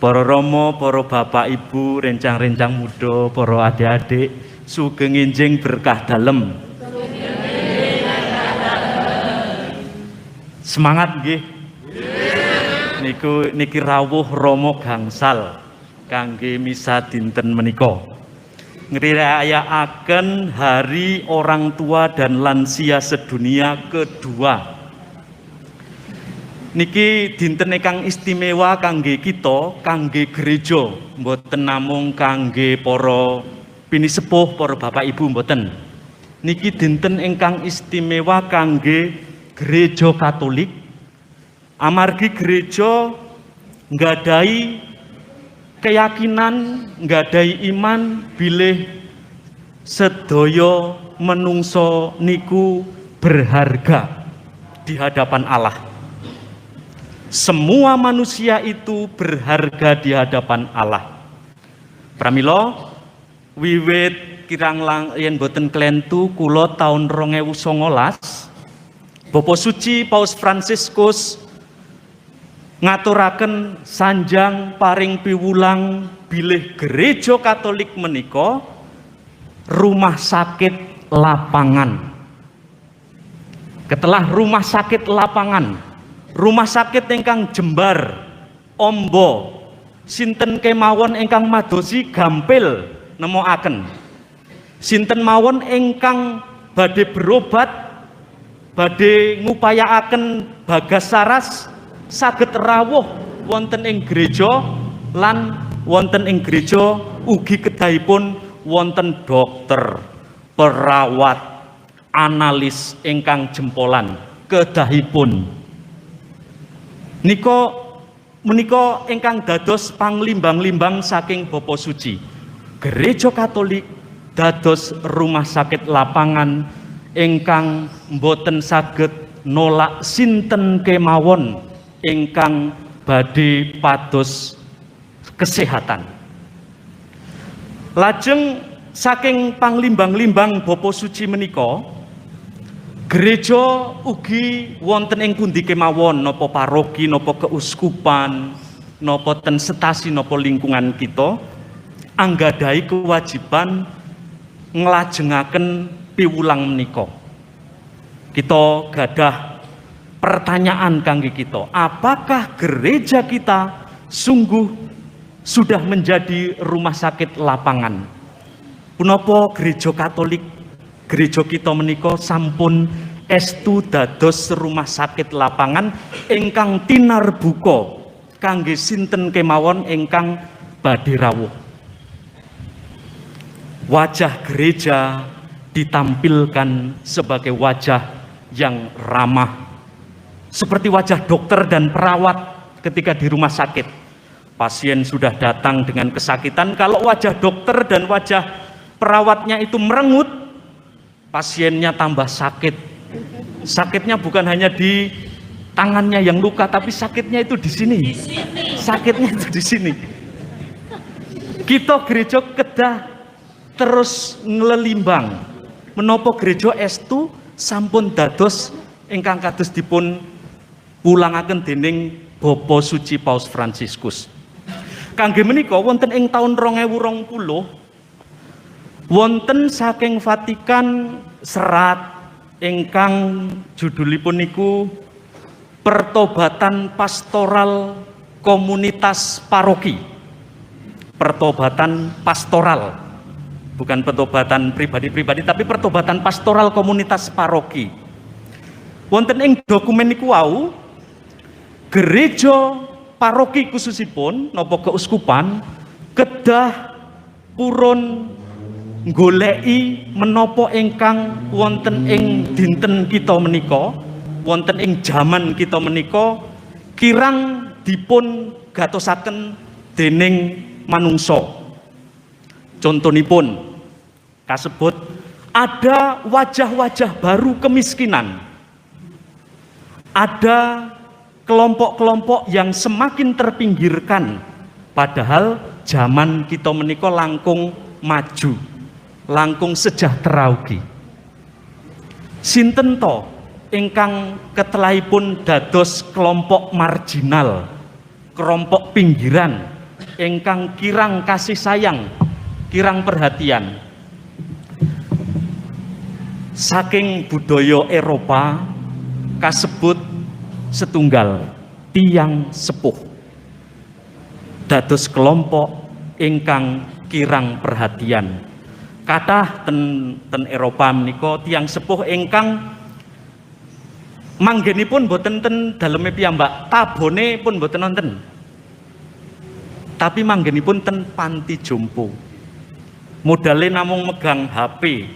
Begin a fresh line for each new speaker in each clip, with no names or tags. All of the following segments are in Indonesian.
Para rama, para bapak ibu, rencang-rencang muda, para adik-adik, sugeng enjing berkah dalem. Semangat nggih. Niki rawuh rama gangsal kangge misa dinten menika. Ngrayakaken Hari Orang Tua dan Lansia Sedunia kedua. Niki dinten ingkang istimewa kangge kita, kangge gereja, mboten namung kangge para pinisepuh, para bapak ibu mboten. Niki dinten ingkang istimewa kangge gereja Katolik. Amargi gereja nggadahi keyakinan, nggadahi iman bilih sedaya menungso niku berharga di hadapan Allah. Semua manusia itu berharga di hadapan Allah. Pramila wiwit kirang yen boten klentu kula taun 2019 Bapak Suci Paus Fransiskus ngaturaken sanjang paring piwulang bilih gereja Katolik menika rumah sakit lapangan. Ketelah rumah sakit lapangan, rumah sakit ingkang jembar, ombo, sinten kemawon ingkang madosi gampil nemokaken. Sinten mawon ingkang badhe berobat, badhe ngupayakaken bagas saras saged rawuh wonten ing gereja lan wonten ing gereja ugi kedahipun wonten dokter, perawat, analis ingkang jempolan kedahipun. Menika ingkang dados panglimbang-limbang saking Bapa Suci. Gereja Katolik dados rumah sakit lapangan ingkang mboten saged nolak sinten kemawon ingkang badhe pados kesehatan. Lajeng saking panglimbang-limbang Bapa Suci menika, gereja ugi wonten ing pundi kemawon, napa paroki, napa keuskupan, napa ten setasi, napa lingkungan kita anggadhahi kewajiban nglajengaken piwulang menika. Kita gadah pertanyaan kangge kita, apakah gereja kita sungguh sudah menjadi rumah sakit lapangan? Punapa gereja Katolik, gereja kita menika sampun estu dados rumah sakit lapangan ingkang tinarbuka kangge sinten kemawon ingkang badhe rawuh. Wajah gereja ditampilkan sebagai wajah yang ramah, seperti wajah dokter dan perawat ketika di rumah sakit. Pasien sudah datang dengan kesakitan, kalau wajah dokter dan wajah perawatnya itu merengut, pasiennya tambah sakit. Sakitnya bukan hanya di tangannya yang luka, tapi sakitnya itu di sini. Sakitnya itu di sini. Kita gereja kedah terus nglelimbang menapa gereja estu sampun dados ingkang kados dipun pulangaken dening Bapa Suci Paus Fransiskus. Kangge menika wonten ing taun 2020 wonten saking Vatikan serat ingkang judulipun niku Pertobatan Pastoral Komunitas Paroki. Pertobatan pastoral, bukan pertobatan pribadi-pribadi, tapi pertobatan pastoral komunitas paroki. Wonten ing dokumen niku wau, gereja paroki khususipun napa keuskupan kedah purun goleki menapa ingkang wonten ing dinten kita menika, wonten ing jaman kita menika kirang dipun gatosaken dening manungsa. Contonipun kasebut ada wajah-wajah baru kemiskinan, ada kelompok-kelompok yang semakin terpinggirkan, padahal zaman kita menika langkung maju, langkung sejahtera ugi. Sinten to ingkang ketelahipun dados kelompok marginal, kelompok pinggiran, ingkang kirang kasih sayang, kirang perhatian. Saking budaya Eropa kasebut setunggal tiyang sepuh dados kelompok ingkang kirang perhatian. Kathah ten Eropa menika tiyang sepuh ingkang manggenipun boten ten daleme piyambak, tabone pun boten wonten. Tapi manggenipun ten panti jompo. Modale namung megang HP.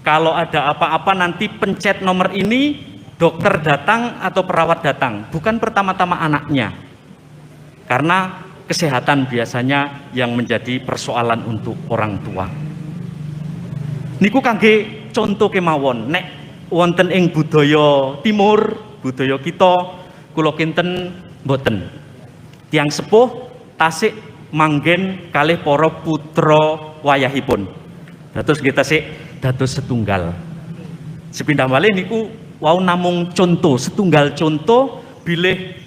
Kalau ada apa-apa nanti pencet nomor ini, dokter datang atau perawat datang, bukan pertama-tama anaknya. Karena kesehatan biasanya yang menjadi persoalan untuk orang tua. Niku kangge contoh kemawon, nek wonten ing budaya timur, budaya kita kula kinten mboten. Tiyang sepuh tasik manggen kalih para putra wayahipun. Dados kita sik dados setunggal. Sepindah malih niku wau namung contoh, setunggal contoh bilih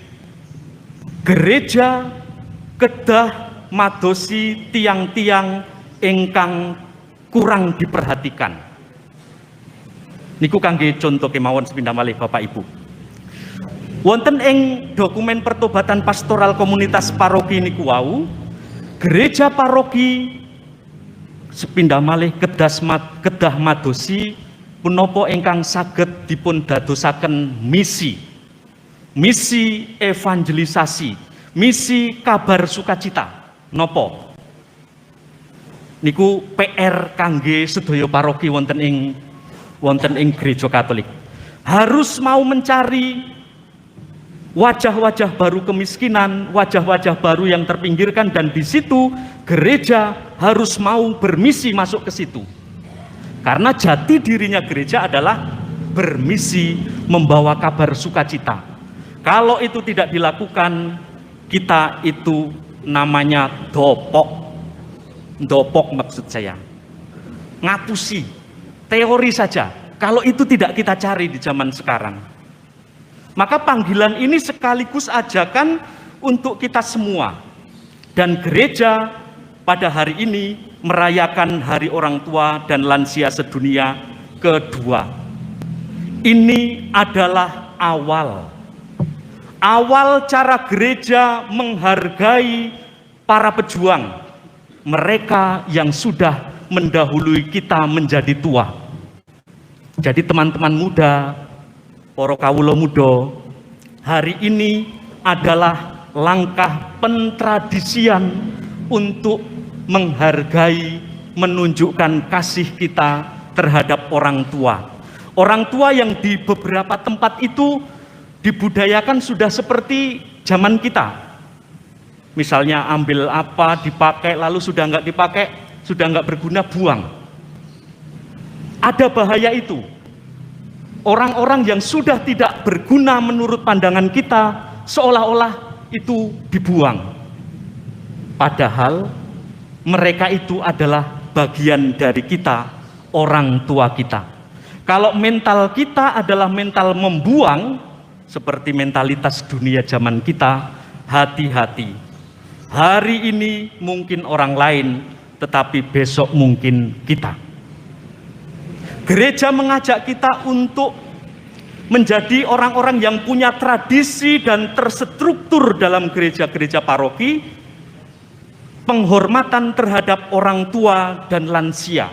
gereja kedah madosi tiang-tiang ingkang kurang diperhatikan. Niku kangge contoh kemawon sepindah malih Bapak Ibu. Wonten ing dokumen pertobatan pastoral komunitas paroki niku wau, gereja paroki sepindah malih kedah madosi punapa ingkang saged dipun dadosaken misi evangelisasi, misi kabar sukacita. Napa? Niku PR kangge sedaya paroki wonten ing gereja Katolik. Harus mau mencari wajah-wajah baru kemiskinan, wajah-wajah baru yang terpinggirkan, dan di situ gereja harus mau bermisi masuk ke situ. Karena jati dirinya gereja adalah bermisi membawa kabar sukacita. Kalau itu tidak dilakukan, kita itu namanya dopok maksud saya, ngapusi, teori saja. Kalau itu tidak kita cari di zaman sekarang, maka panggilan ini sekaligus ajakan untuk kita semua. Dan gereja pada hari ini merayakan Hari Orang Tua dan Lansia Sedunia kedua. Ini adalah awal cara gereja menghargai para pejuang, mereka yang sudah mendahului kita menjadi tua. Jadi teman-teman muda, para kawula muda, hari ini adalah langkah pentradisian untuk menghargai, menunjukkan kasih kita terhadap orang tua. Orang tua yang di beberapa tempat itu dibudayakan sudah seperti zaman kita. Misalnya ambil apa, dipakai, lalu sudah nggak dipakai, sudah nggak berguna, buang. Ada bahaya itu. Orang-orang yang sudah tidak berguna menurut pandangan kita, seolah-olah itu dibuang. Padahal mereka itu adalah bagian dari kita, orang tua kita. Kalau mental kita adalah mental membuang, seperti mentalitas dunia zaman kita, hati-hati. Hari ini mungkin orang lain, tetapi besok mungkin kita. Gereja mengajak kita untuk menjadi orang-orang yang punya tradisi dan terstruktur dalam gereja-gereja paroki, penghormatan terhadap orang tua dan lansia.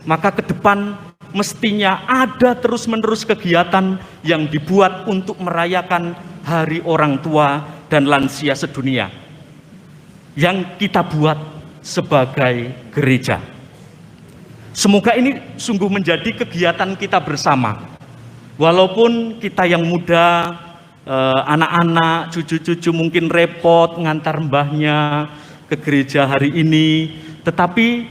Maka ke depan mestinya ada terus-menerus kegiatan yang dibuat untuk merayakan Hari Orang Tua dan Lansia Sedunia, yang kita buat sebagai gereja. Semoga ini sungguh menjadi kegiatan kita bersama. Walaupun kita yang muda, anak-anak, cucu-cucu mungkin repot ngantar mbahnya ke gereja hari ini, tetapi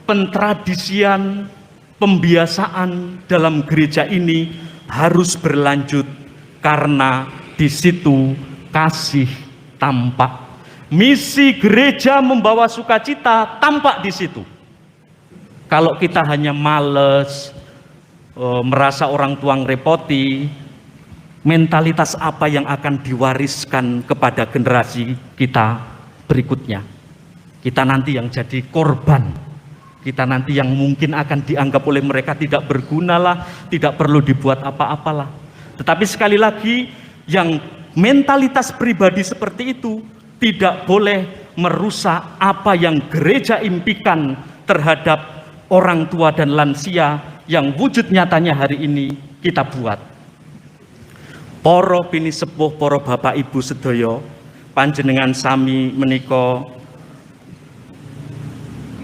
pentradisian, pembiasaan dalam gereja ini harus berlanjut, karena di situ kasih tampak. Misi gereja membawa sukacita tampak di situ. Kalau kita hanya males, merasa orang tua ngerepoti, mentalitas apa yang akan diwariskan kepada generasi kita? berikutnya. Kita nanti yang jadi korban, kita nanti yang mungkin akan dianggap oleh mereka tidak berguna lah, tidak perlu dibuat apa-apalah. Tetapi sekali lagi, yang mentalitas pribadi seperti itu tidak boleh merusak apa yang gereja impikan terhadap orang tua dan lansia yang wujud nyatanya hari ini kita buat. Para bini sepuh, para bapak ibu sedaya, panjenengan sami menika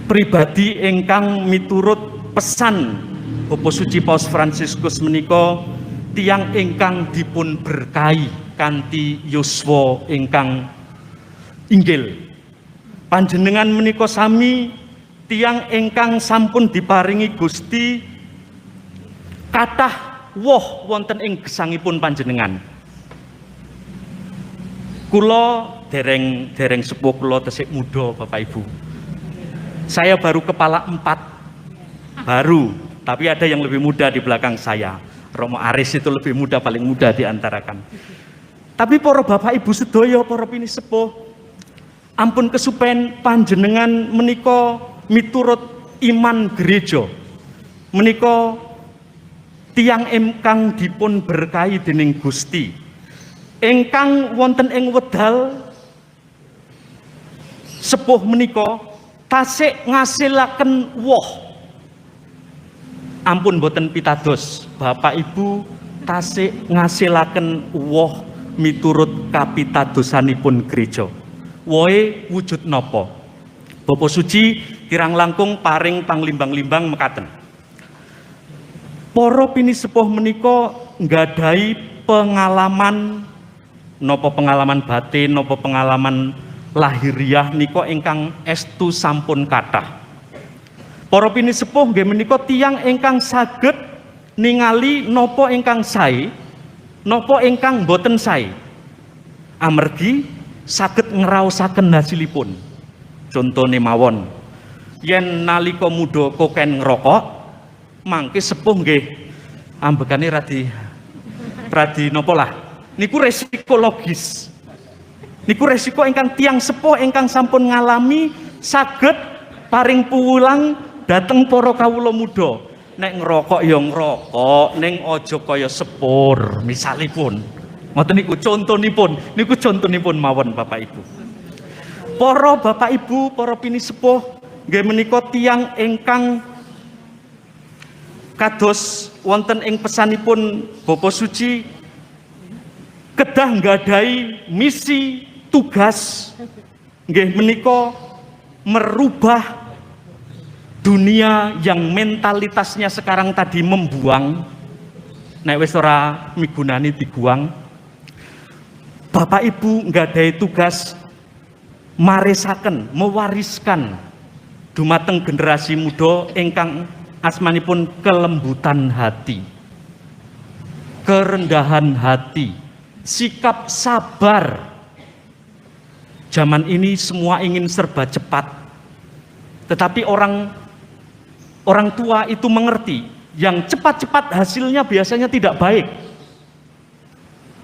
pribadi ingkang miturut pesan Bapak Suci Paus Fransiskus menika tiyang ingkang dipun berkahi kanthi yuswa ingkang inggil. Panjenengan menika sami tiyang ingkang sampun diparingi Gusti kathah woh wonten ing gesangipun panjenengan. Kula dereng sepuh, kula tesih muda Bapak Ibu. Saya baru kepala 4, baru, tapi ada yang lebih muda di belakang saya. Romo Aris itu lebih muda, paling muda di antarakan. Tapi para Bapak Ibu sedaya, para pini sepuh, ampun kesupen panjenengan menika miturut iman gereja. Menika tiyang ingkang dipun berkahi dening Gusti, ingkang wonten ing wedal sepuh menika tasih ngasilaken woh. Ampun boten pitados, Bapak Ibu tasih ngasilaken woh miturut kapitadosanipun gereja. Wohe wujud napa? Bapak Suci kirang langkung paring panglimbang-limbang mekaten. Para pini sepuh menika nggadahi pengalaman, napa pengalaman batin, napa pengalaman lahiriah nika ingkang estu sampun kathah. Para pini sepuh nggih menika tiyang ingkang saged ningali napa ingkang sae, napa ingkang boten sae. Amargi saged ngraosaken hasilipun. Contone mawon, yen nalika muda koken ngrokok, mangke sepuh nggih ambekane radi napa lah, niku resiko logis, niku resiko ingkang tiyang sepuh ingkang sampun ngalami saged paring pulang dateng para kawula muda. Nek ngerokok ya ngerokok, ning aja kaya sepur misalipun. Ngoten niku contonipun mawon Bapak Ibu. Para Bapak Ibu, para pini sepuh nggih menika tiyang ingkang kados wonten ing pesanipun Bapa Suci kedah nggadahi misi tugas nggih menika merubah dunia yang mentalitasnya sekarang tadi membuang, nek wis ora migunani dibuang. Bapak Ibu nggadahi tugas maresaken, mewariskan dumateng generasi muda ingkang asmanipun kelembutan hati, kerendahan hati, sikap sabar. Zaman ini semua ingin serba cepat, tetapi orang tua itu mengerti yang cepat-cepat hasilnya biasanya tidak baik.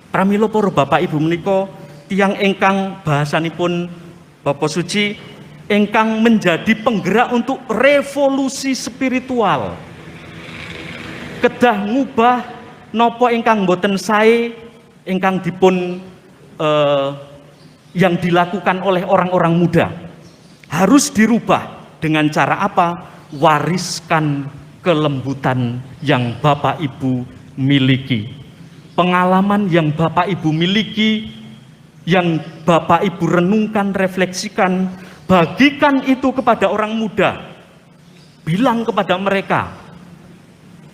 Pramila para Bapak Ibu menika tiyang ingkang bahasanipun Bapak Suci ingkang menjadi penggerak untuk revolusi spiritual, kedah ngubah napa ingkang boten sae ingkang dipun yang dilakukan oleh orang-orang muda harus dirubah. Dengan cara apa? Wariskan kelembutan yang Bapak Ibu miliki, pengalaman yang Bapak Ibu miliki, yang Bapak Ibu renungkan, refleksikan, bagikan itu kepada orang muda. Bilang kepada mereka,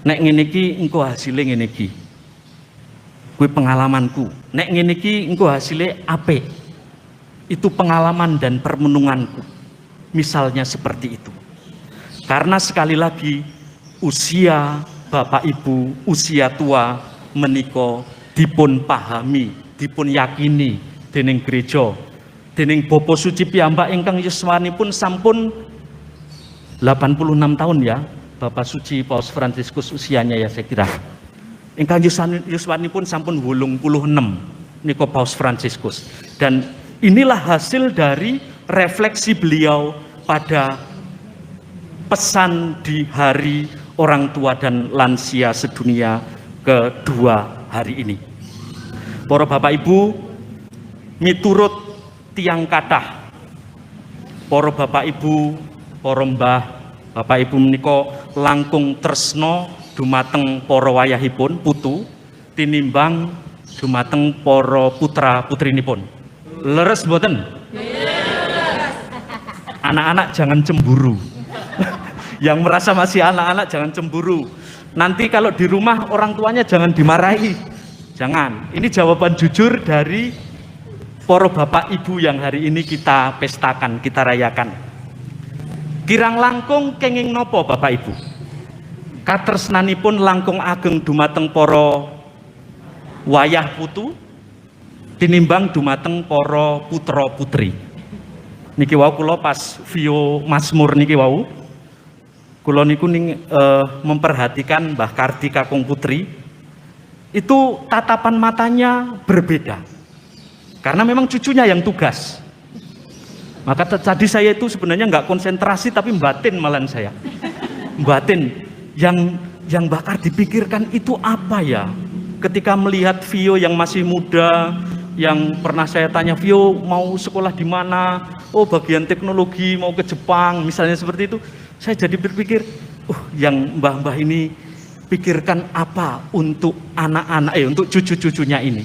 nek ngene iki engko hasile ngene iki. Kuwi pengalamanku. Nek ngene iki engko hasile apik. Itu pengalaman dan permenunganku. Misalnya seperti itu. Karena sekali lagi usia Bapak Ibu, usia tua menika dipun pahami, dipun yakini dening gereja, dening Bapa Suci piyambak ingkang yuswanipun sampun 86 tahun ya, Bapak Suci Paus Fransiskus usianya ya saya kira. Ingkang yuswanipun sampun 86 niko Paus Fransiskus. Dan inilah hasil dari refleksi beliau pada pesan di hari orang tua dan lansia sedunia kedua hari ini. Para Bapak Ibu, miturut tiang kathah, para Bapak Ibu, para mbah, Bapak Ibu menika langkung tresna dumateng para wayahipun putu tinimbang dumateng para putra putrinipun. Leres mboten? Anak-anak jangan cemburu. Yang merasa masih anak-anak jangan cemburu. Nanti kalau di rumah orang tuanya jangan dimarahi. Jangan. Ini jawaban jujur dari para bapak ibu yang hari ini kita pestakan, kita rayakan. Kirang langkung kenging nopo Bapak Ibu? Katresnanipun langkung ageng dumateng para wayah putu tinimbang dumateng para putra putri. Niki wau kula pas vio Mazmur niki wau, kula niku memperhatikan Mbah Kardi kakung putri. Itu tatapan matanya berbeda karena memang cucunya yang tugas. Maka tadi saya itu sebenarnya nggak konsentrasi tapi batin malahan saya. Batin yang bakar dipikirkan itu apa ya? Ketika melihat Vio yang masih muda, yang pernah saya tanya, Vio mau sekolah di mana? Oh, bagian teknologi, mau ke Jepang, misalnya seperti itu. Saya jadi berpikir, yang mbah-mbah ini pikirkan apa untuk anak-anak, untuk cucu-cucunya ini.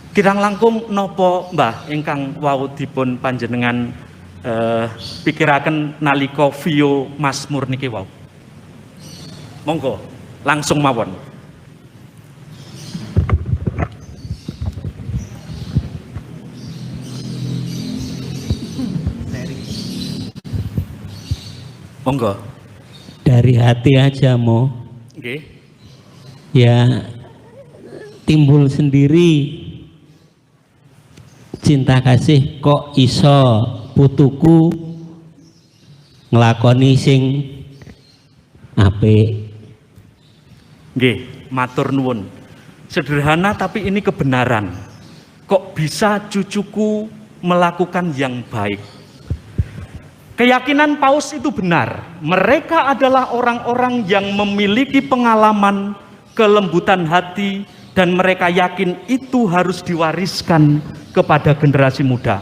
Kirang langkung nopo Mbah ingkang wau dipun panjenengan pikiraken nalika Vio Mazmur niki wau. Monggo langsung mawon. Monggo.
Dari hati aja Mo.
Okay.
Ya timbul sendiri cinta kasih kok iso putuku ngelakoni sing apik.
Nggih, matur nuwun. Sederhana tapi ini kebenaran. Kok bisa cucuku melakukan yang baik? Keyakinan Paus itu benar. Mereka adalah orang-orang yang memiliki pengalaman kelembutan hati dan mereka yakin itu harus diwariskan kepada generasi muda.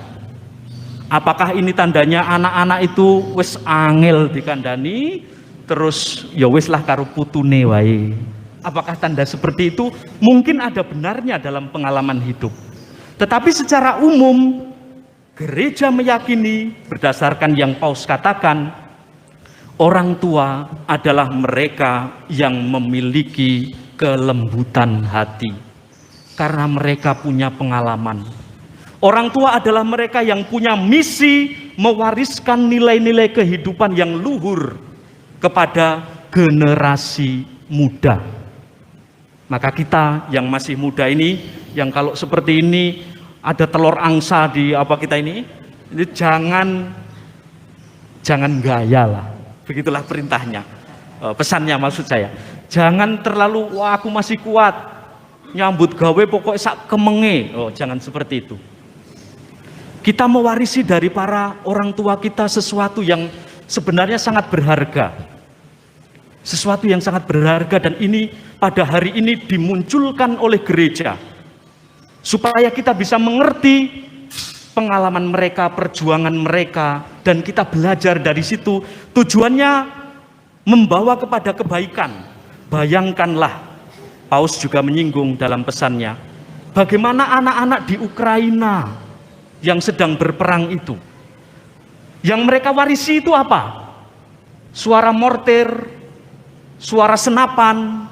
Apakah ini tandanya anak-anak itu wis angel dikandani terus ya wis lah karo putune wae? Apakah tanda seperti itu? Mungkin ada benarnya dalam pengalaman hidup. Tetapi secara umum gereja meyakini berdasarkan yang Paus katakan, orang tua adalah mereka yang memiliki kelembutan hati karena mereka punya pengalaman. Orang tua adalah mereka yang punya misi mewariskan nilai-nilai kehidupan yang luhur kepada generasi muda. Maka kita yang masih muda ini, yang kalau seperti ini ada telur angsa di apa kita ini jangan gaya lah. Begitulah perintahnya, pesannya maksud saya. Jangan terlalu, wah aku masih kuat, nyambut gawe pokoknya sak kemenge. Oh, jangan seperti itu. Kita mewarisi dari para orang tua kita sesuatu yang sebenarnya sangat berharga. Sesuatu yang sangat berharga dan ini pada hari ini dimunculkan oleh gereja. Supaya kita bisa mengerti pengalaman mereka, perjuangan mereka, dan kita belajar dari situ. Tujuannya membawa kepada kebaikan. Bayangkanlah, Paus juga menyinggung dalam pesannya, bagaimana anak-anak di Ukraina yang sedang berperang itu. Yang mereka warisi itu apa? Suara mortir, suara senapan,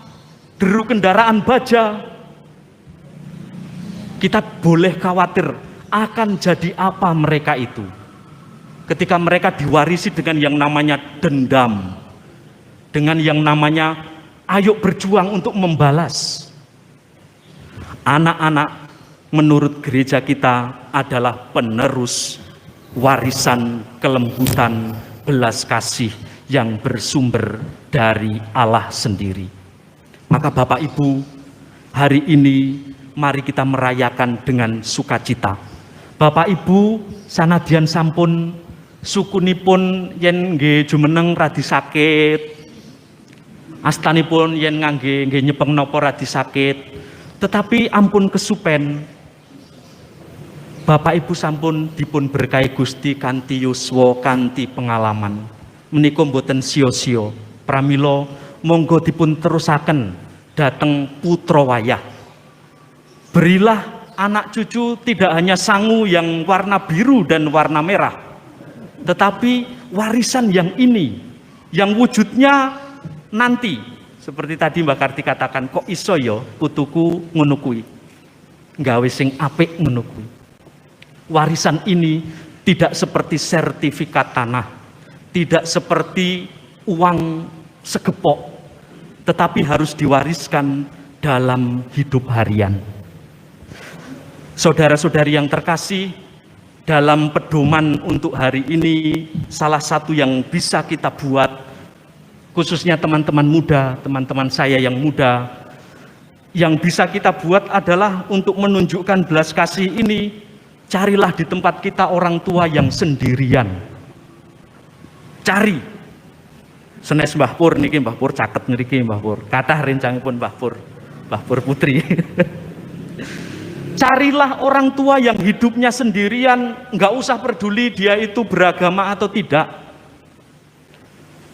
deru kendaraan baja. Kita boleh khawatir akan jadi apa mereka itu ketika mereka diwarisi dengan yang namanya dendam, dengan yang namanya ayo berjuang untuk membalas. Anak-anak menurut gereja kita adalah penerus warisan kelembutan belas kasih yang bersumber dari Allah sendiri. Maka Bapak Ibu, hari ini mari kita merayakan dengan sukacita. Bapak Ibu sanadyan sampun sukunipun yen nggih jumeneng radi sakit, astanipun yen ngangge nggih nyepeng napa radi sakit, tetapi ampun kesupen Bapak Ibu sampun dipun berkahi Gusti kanthi yuswa, kanthi pengalaman. Menika mboten sia-sia. Pramila monggo dipun terusaken dhateng putra wayah. Berilah anak cucu tidak hanya sangu yang warna biru dan warna merah, tetapi warisan yang ini, yang wujudnya nanti. Seperti tadi Mbak Karti katakan, kok iso ya putuku ngono kuwi. Gawe sing apik ngono kuwi. Warisan ini tidak seperti sertifikat tanah, tidak seperti uang segepok, tetapi harus diwariskan dalam hidup harian. Saudara-saudari yang terkasih, dalam pedoman untuk hari ini, salah satu yang bisa kita buat, khususnya teman-teman muda, teman-teman saya yang muda, yang bisa kita buat adalah untuk menunjukkan belas kasih ini. Carilah di tempat kita orang tua yang sendirian. Cari. Senes Mbah Pur niki Mbah Pur caket niki Mbah Pur. Kathah rencangipun Mbah Pur Putri. Carilah orang tua yang hidupnya sendirian, nggak usah peduli dia itu beragama atau tidak.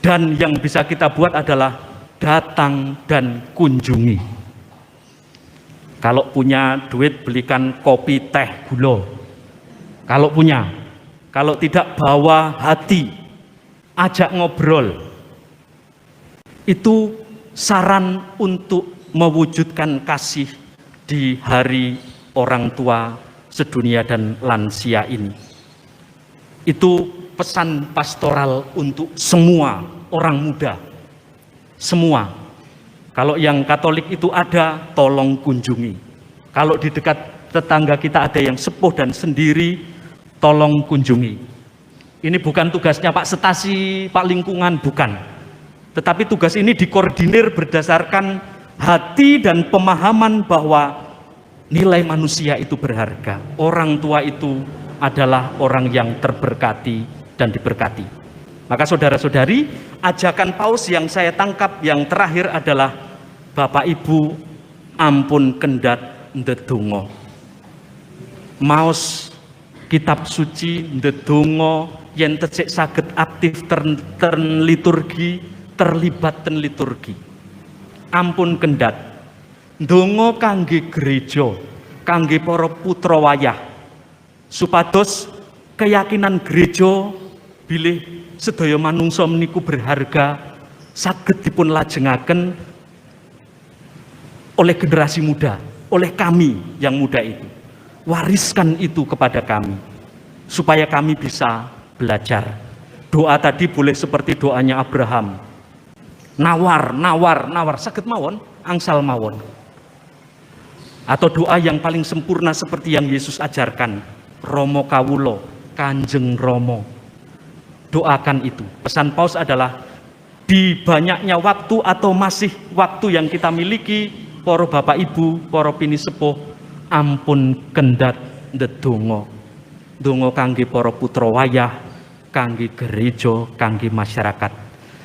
Dan yang bisa kita buat adalah datang dan kunjungi. Kalau punya duit belikan kopi, teh, gula. Kalau punya, kalau tidak bawa hati, ajak ngobrol. Itu saran untuk mewujudkan kasih di hari orang tua sedunia dan lansia ini. Itu pesan pastoral untuk semua orang muda. Semua. Kalau yang Katolik itu ada, tolong kunjungi. Kalau di dekat tetangga kita ada yang sepuh dan sendiri, tolong kunjungi. Ini bukan tugasnya Pak Setasi, Pak Lingkungan, bukan. Tetapi tugas ini dikoordinir berdasarkan hati dan pemahaman bahwa nilai manusia itu berharga. Orang tua itu adalah orang yang terberkati dan diberkati. Maka saudara-saudari, ajakan Paus yang saya tangkap yang terakhir adalah Bapak Ibu ampun kendhat ndedonga. Maos kitab suci ndedonga yen tecek saged aktif ten liturgi, terlibat ten liturgi. Ampun kendhat ndonga kangge gereja, kangge para putra wayah, supados keyakinan gereja bilih sedaya manungsa meniku berharga saged dipun lajengaken oleh generasi muda, oleh kami yang muda itu. Wariskan itu kepada kami supaya kami bisa belajar. Doa tadi boleh seperti doanya Abraham. Nawar, saged mawon, angsal mawon. Atau doa yang paling sempurna seperti yang Yesus ajarkan, Romo Kawulo, Kanjeng Romo. Doakan itu. Pesan Paus adalah di banyaknya waktu atau masih waktu yang kita miliki, para bapak ibu, para pinisepuh, ampun kendhat ndedonga. Donga kangge para putra wayah, kangge gereja, kangge masyarakat.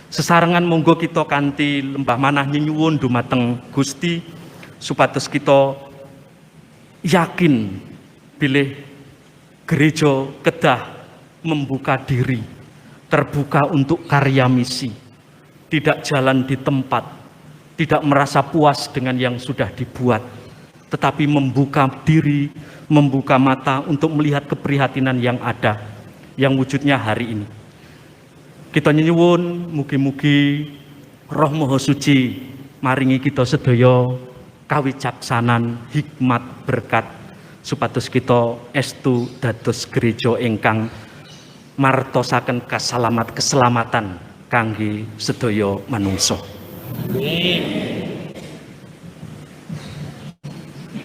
Sesarengan monggo kita kanthi lembah manah nyuwun dumateng Gusti supados kita yakin bilih gereja kedah membuka diri, terbuka untuk karya misi, tidak jalan di tempat, tidak merasa puas dengan yang sudah dibuat, tetapi membuka diri, membuka mata untuk melihat keprihatinan yang ada, yang wujudnya hari ini. Kita nyuwun mugi-mugi Roh Maha Suci maringi kita sedaya kawicaksanan, hikmat, berkat, supados kita estu dados gereja ingkang martosaken keselamatan kangge sedaya manungsa. Amin.